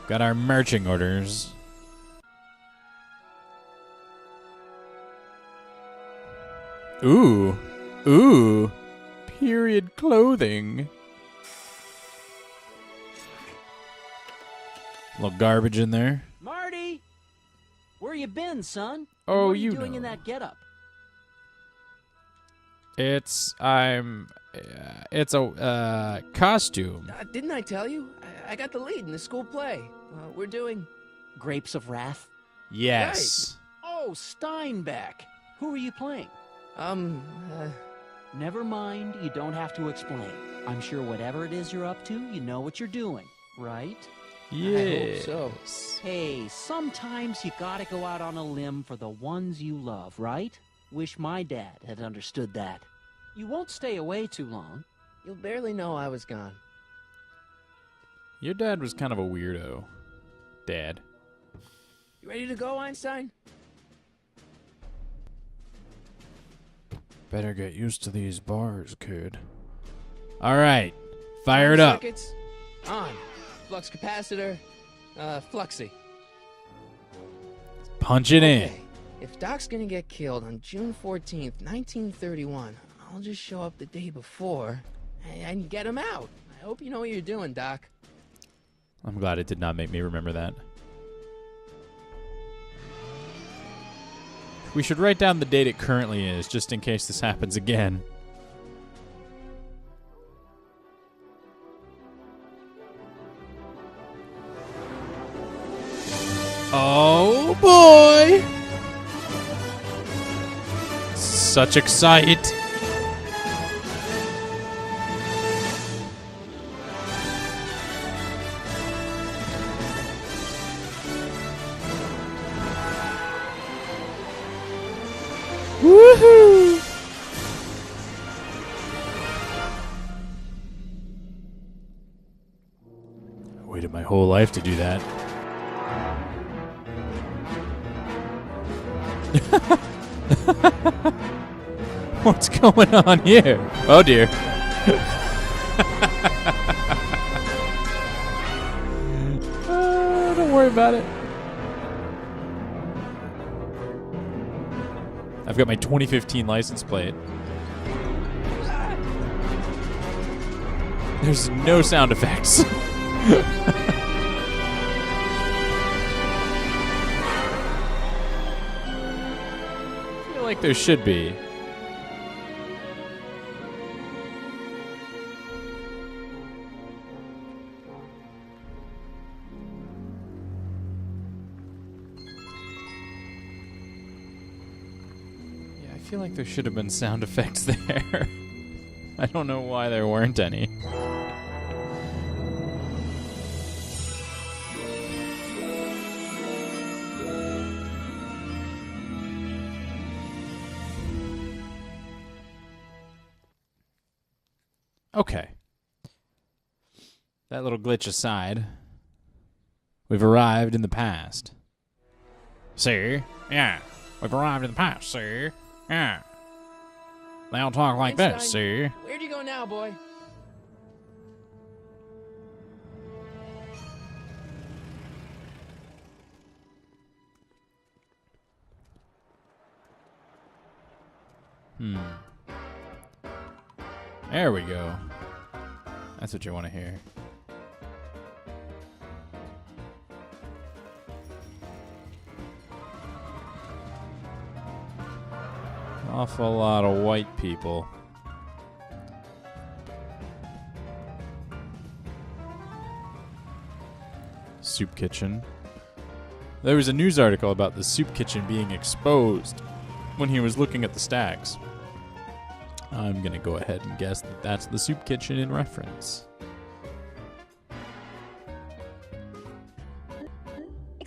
Got our marching orders. Ooh. Ooh. Period clothing. A little garbage in there. Marty! Where you been, son? Oh, what are you you doing know. in that getup? It's a costume. Didn't I tell you? I got the lead in the school play. We're doing... Grapes of Wrath? Yes. Oh, Steinbeck. Who are you playing? Never mind, you don't have to explain. I'm sure whatever it is you're up to, you know what you're doing, right? Yes. I hope so. Hey, sometimes you gotta go out on a limb for the ones you love, right? Wish my dad had understood that. You won't stay away too long. You'll barely know I was gone. Your dad was kind of a weirdo. Dad. You ready to go, Einstein? Better get used to these bars, kid. All right. Fire it up. Circuits on. Flux capacitor. Fluxy. Punch it in. Okay. If Doc's gonna get killed on June 14th, 1931, I'll just show up the day before and get him out. I hope you know what you're doing, Doc. I'm glad it did not make me remember that. We should write down the date it currently is, just in case this happens again. Oh boy! Such excite. Woohoo! I waited my whole life to do that. What's going on here? Oh dear. Don't worry about it. I've got my 2015 license plate. There's no sound effects. I feel like there should be. I feel like there should have been sound effects there. I don't know why there weren't any. Okay. That little glitch aside, we've arrived in the past. See? Yeah. We've arrived in the past, see? Yeah. They all talk like Einstein, this, see? Where'd you go now, boy? There we go. That's what you want to hear. Awful lot of white people. Soup kitchen. There was a news article about the soup kitchen being exposed when he was looking at the stacks. I'm going to go ahead and guess that that's the soup kitchen in reference.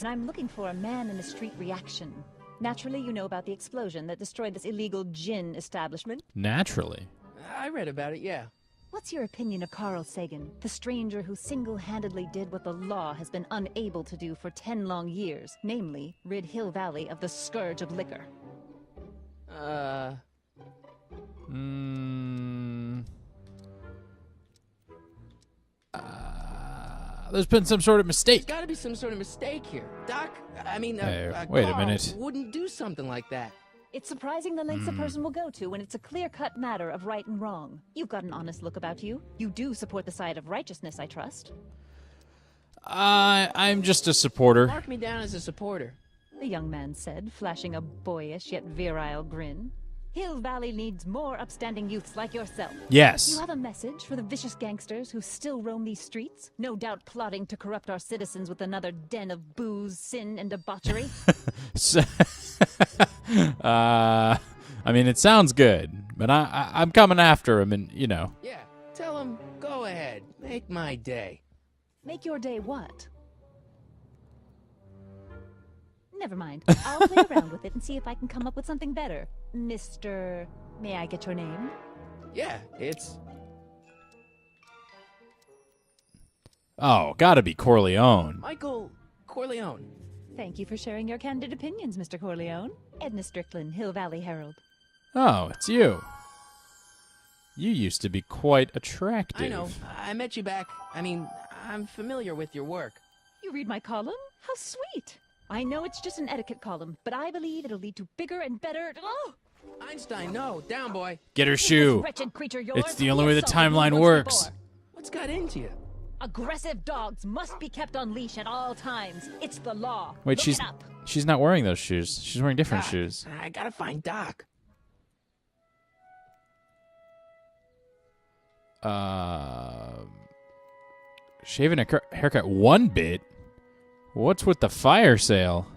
I'm looking for a man-in-the-street reaction. Naturally, you know about the explosion that destroyed this illegal gin establishment. Naturally. I read about it, yeah. What's your opinion of Carl Sagan, the stranger who single-handedly did what the law has been unable to do for 10 long years, namely, rid Hill Valley of the scourge of liquor? There's been some sort of There's mistake. got to be some sort of mistake here. Doc, Hey, wait a Carl minute. wouldn't do something like that. It's surprising the lengths a person will go to when it's a clear-cut matter of right and wrong. You've got an honest look about you. You do support the side of righteousness, I trust. I'm just a supporter. Mark me down as a supporter. The young man said, flashing a boyish yet virile grin. Hill Valley needs more upstanding youths like yourself. Yes. You have a message for the vicious gangsters who still roam these streets? No doubt plotting to corrupt our citizens with another den of booze, sin, and debauchery? I mean, it sounds good, but I'm coming after him, and, you know. Yeah, tell him, go ahead, make my day. Make your day what? Never mind. I'll play around with it and see if I can come up with something better. Mr. May I get your name? Yeah, it's... Oh, gotta be Corleone. Michael Corleone. Thank you for sharing your candid opinions, Mr. Corleone. Edna Strickland, Hill Valley Herald. Oh, it's you. You used to be quite attractive. I know, I met you back. I'm familiar with your work. You read my column? How sweet! I know it's just an etiquette column, but I believe it'll lead to bigger and better... Oh! Einstein, no, down, boy. Get her Is this shoe. wretched creature yours? It's the only way the Assaulted me timeline once works. before. What's got into you? Aggressive dogs must be kept on leash at all times. It's the law. Wait, Look she's it up. not wearing those shoes. She's wearing different Doc, shoes. I gotta find Doc. Shaving a haircut 1 bit? What's with the fire sale?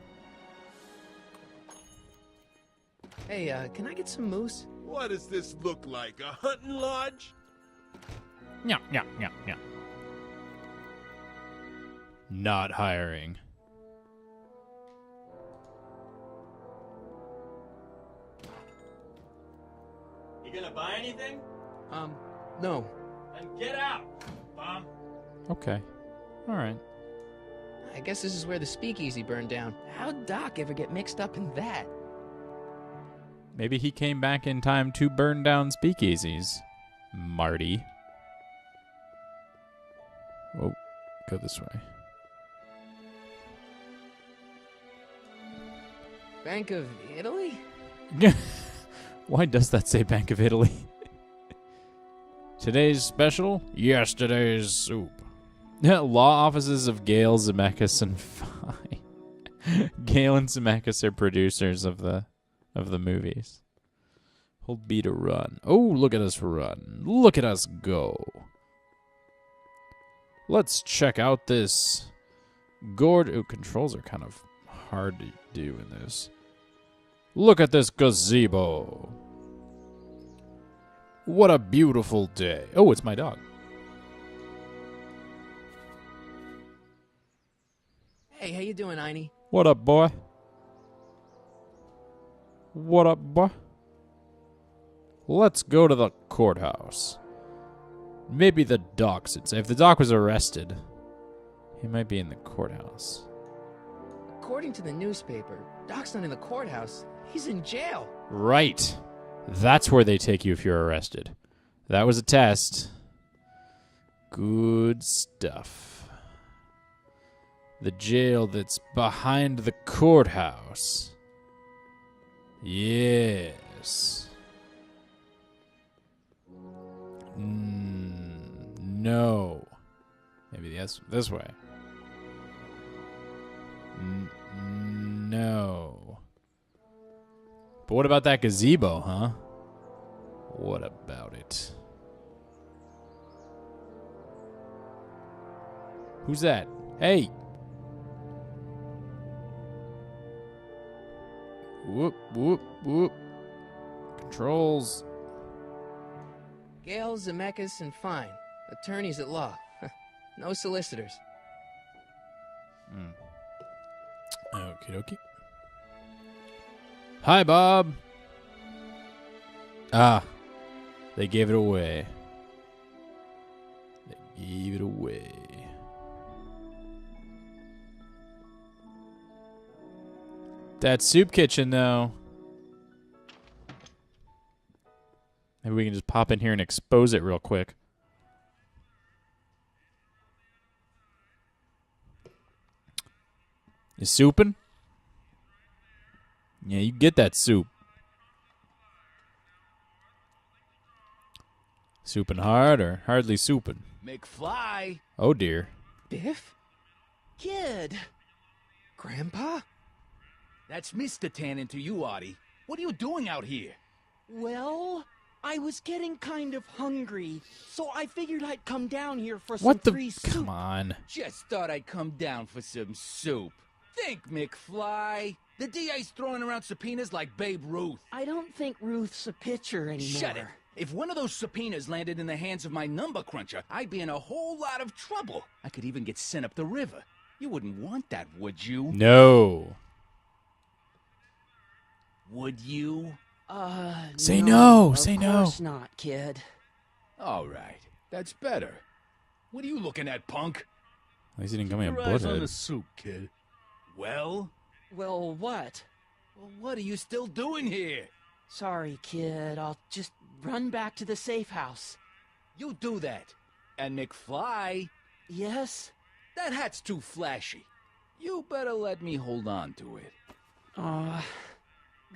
Hey, can I get some moose? What does this look like? A hunting lodge? Yeah. Not hiring. You gonna buy anything? No. Then get out, bum. Okay. All right. I guess this is where the speakeasy burned down. How'd Doc ever get mixed up in that? Maybe he came back in time to burn down speakeasies. Marty. Oh, go this way. Bank of Italy? Why does that say Bank of Italy? Today's special, yesterday's soup. Law offices of Gale, Zemeckis, and Fye. Gale and Zemeckis are producers of the movies. Hold B to run. Oh, look at us run. Look at us go. Let's check out this gourd. Ooh, controls are kind of hard to do in this. Look at this gazebo. What a beautiful day. Oh, it's my dog. Hey, how you doing, Einie? What up, boy? What up, boy? Let's go to the courthouse. Maybe the doc should say. If the doc was arrested, he might be in the courthouse. According to the newspaper, Doc's not in the courthouse. He's in jail. Right. That's where they take you if you're arrested. That was a test. Good stuff. The jail that's behind the courthouse. Yes. No. Maybe this way. No. But what about that gazebo, huh? What about it? Who's that? Hey! Whoop, whoop, whoop. Controls. Gale, Zemeckis, and Fine. Attorneys at law. No solicitors. Okie dokie. Hi, Bob. Ah, they gave it away. They gave it away. That soup kitchen, though. Maybe we can just pop in here and expose it real quick. You souping? Yeah, you get that soup. Souping hard or hardly souping? McFly! Oh, dear. Biff? Kid! Grandpa? That's Mr. Tannen to you, Artie. What are you doing out here? Well, I was getting kind of hungry, so I figured I'd come down here for some What the? free soup. Come on. Just thought I'd come down for some soup. Think, McFly. The DA's throwing around subpoenas like Babe Ruth. I don't think Ruth's a pitcher anymore. Shut it. If one of those subpoenas landed in the hands of my number cruncher, I'd be in a whole lot of trouble. I could even get sent up the river. You wouldn't want that, would you? No. Would you? Say no, Of say no. course not, kid. All right. That's better. What are you looking at, punk? At least he didn't call me a Your eyes on butthead. the soup, kid. Well? Well, what? Well, what are you still doing here? Sorry, kid. I'll just run back to the safe house. You do that. And McFly, Yes? that hat's too flashy. You better let me hold on to it. Now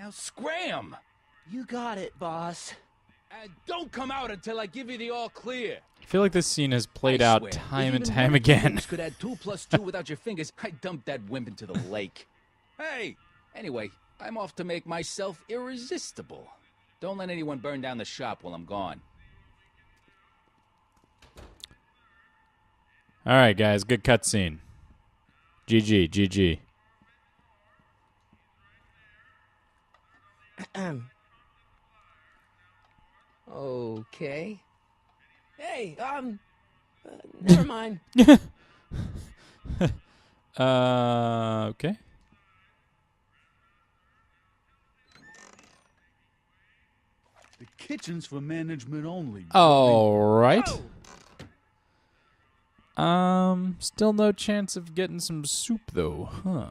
scram! You got it, boss. And don't come out until I give you the all clear. I feel like this scene has played I out swear, time if and even time one of you again. wimps could add 2 + 2 without your fingers, I'd dump that wimp into the lake. Hey! Anyway, I'm off to make myself irresistible. Don't let anyone burn down the shop while I'm gone. All right, guys. Good cutscene. GG, GG. Okay. Hey, never mind. Okay. The kitchen's for management only. All right. Still no chance of getting some soup though, huh?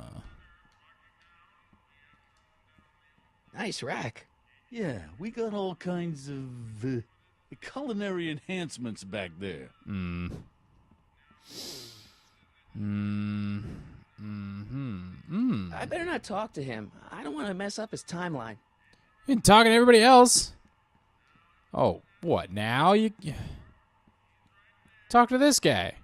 Nice rack. Yeah, we got all kinds of culinary enhancements back there. I better not talk to him. I don't want to mess up his timeline. You been talking to everybody else. Oh, what now? You talk to this guy.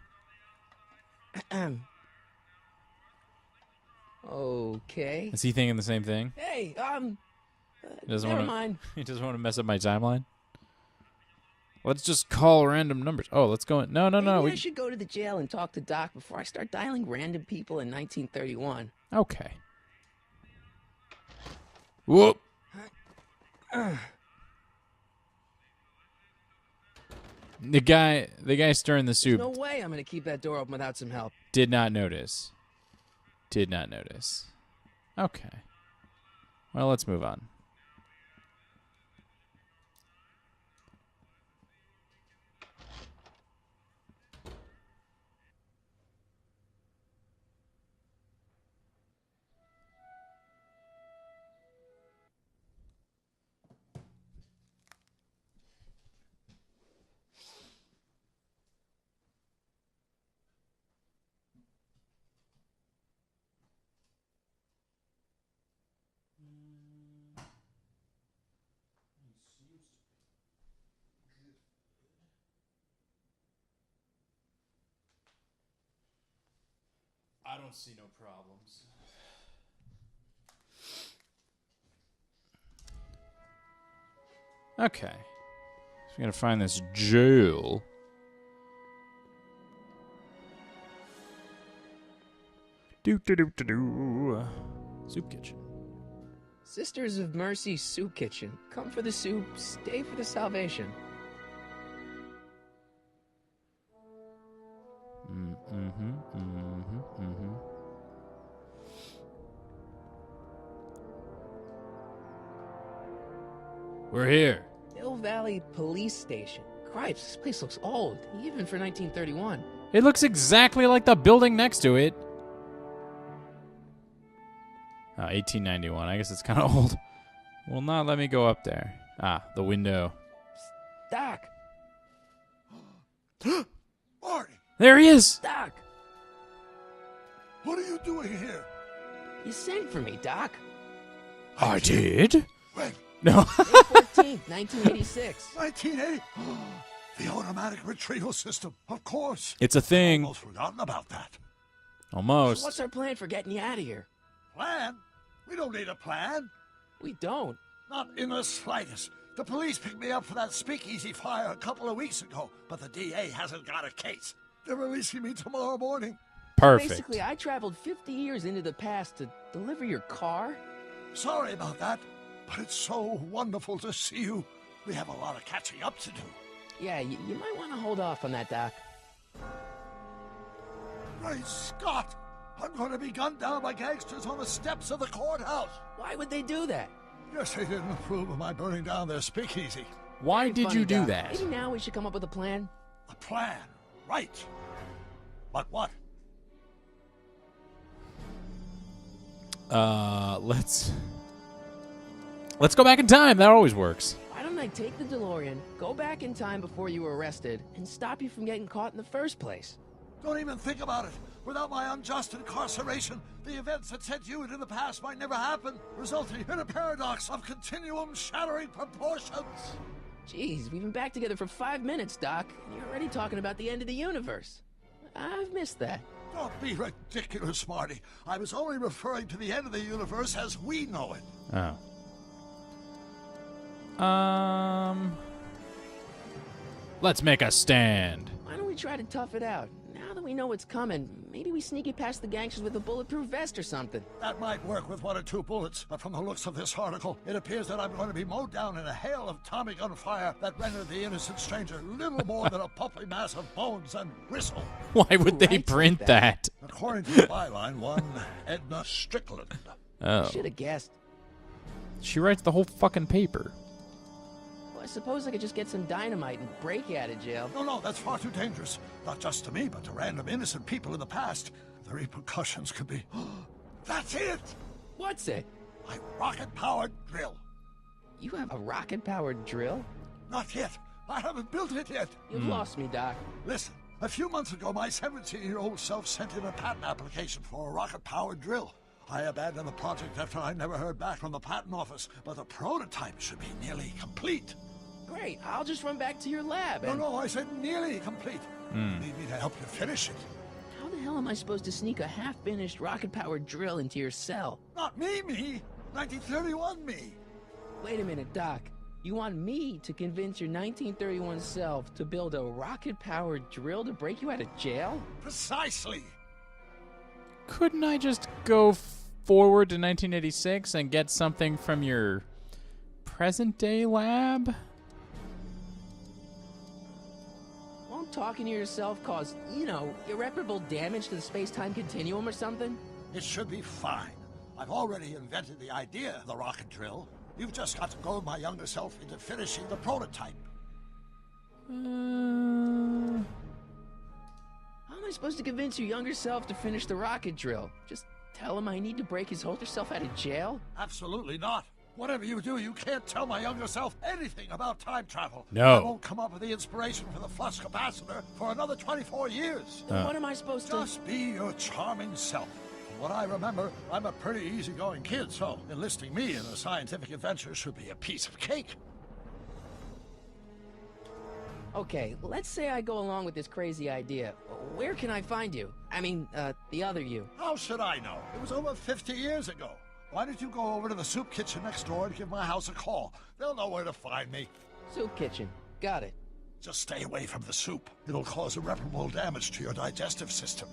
Okay. Is he thinking the same thing? Hey, He doesn't never want to. mind. He doesn't want to mess up my timeline. Let's just call random numbers. Oh, let's go. No, no, no. Maybe I should go to the jail and talk to Doc before I start dialing random people in 1931. Okay. Whoop. The guy stirring the There's soup no way I'm gonna keep that door open without some help. did not notice. Did not notice. Okay. Well, let's move on. I don't see no problems. Okay. So we gotta find this jail. Do. Soup kitchen. Sisters of Mercy Soup Kitchen. Come for the soup, stay for the salvation. We're here. Hill Valley Police Station. Cripes, this place looks old, even for 1931. It looks exactly like the building next to it. Oh, 1891. I guess it's kind of old. Will not let me go up there. Ah, the window. Doc! Marty, There he is. Doc! what are you doing here? You sent for me, Doc. I did? When? No. May 14th, 1986. 1980? The automatic retrieval system, of course. It's a thing. Almost forgotten about that. Almost. What's our plan for getting you out of here? Plan? We don't need a plan. We don't. Not in the slightest. The police picked me up for that speakeasy fire a couple of weeks ago, but the DA hasn't got a case. They're releasing me tomorrow morning. Perfect. Basically, I traveled 50 years into the past to deliver your car. Sorry about that, but it's so wonderful to see you. We have a lot of catching up to do. Yeah, you might want to hold off on that, Doc. Great Scott! I'm going to be gunned down by gangsters on the steps of the courthouse. Why would they do that? Guess they didn't approve of my burning down their speakeasy. Why Very did funny, you do Doc. that? Maybe now we should come up with a plan. A plan, right? But what? Let's go back in time. That always works. Why don't I take the DeLorean, go back in time before you were arrested, and stop you from getting caught in the first place? Don't even think about it. Without my unjust incarceration, the events that sent you into the past might never happen, resulting in a paradox of continuum-shattering proportions. Jeez, we've been back together for 5 minutes, Doc, and you're already talking about the end of the universe. I've missed that. Don't be ridiculous, Marty. I was only referring to the end of the universe as we know it. Oh. Let's make a stand. Why don't we try to tough it out? Now that we know what's coming, maybe we sneak it past the gangsters with a bulletproof vest or something. That might work with 1 or 2 bullets, but from the looks of this article, it appears that I'm going to be mowed down in a hail of Tommy gun fire that rendered the innocent stranger little more than a puppy mass of bones and gristle. Why would they Writes print like that? According to the byline, one Edna Strickland. Oh. Should have guessed. She writes the whole fucking paper. Well, I suppose I could just get some dynamite and break you out of jail. No, that's far too dangerous. Not just to me, but to random innocent people in the past. The repercussions could be... That's it! What's it? My rocket-powered drill. You have a rocket-powered drill? Not yet. I haven't built it yet. You've lost me, Doc. Listen, a few months ago, my 17-year-old self sent in a patent application for a rocket-powered drill. I abandoned the project after I never heard back from the patent office, but the prototype should be nearly complete. Great, I'll just run back to your lab and... No, I said nearly complete. Need me to help you finish it. How the hell am I supposed to sneak a half-finished rocket-powered drill into your cell? Not me. 1931 me. Wait a minute, Doc. You want me to convince your 1931 self to build a rocket-powered drill to break you out of jail? Precisely. Couldn't I just go forward to 1986 and get something from your present-day lab? Won't talking to yourself cause, irreparable damage to the space-time continuum or something? It should be fine. I've already invented the idea of the rocket drill. You've just got to goad my younger self into finishing the prototype. How am I supposed to convince your younger self to finish the rocket drill? Just tell him I need to break his older self out of jail? Absolutely not. Whatever you do, you can't tell my younger self anything about time travel. No. I won't come up with the inspiration for the flux capacitor for another 24 years. Then what am I supposed to... Just be your charming self. From what I remember, I'm a pretty easygoing kid, so enlisting me in a scientific adventure should be a piece of cake. Okay, let's say I go along with this crazy idea. Where can I find you? I mean, the other you. How should I know? It was over 50 years ago. Why don't you go over to the soup kitchen next door and give my house a call? They'll know where to find me. Soup kitchen. Got it. Just stay away from the soup. It'll cause irreparable damage to your digestive system.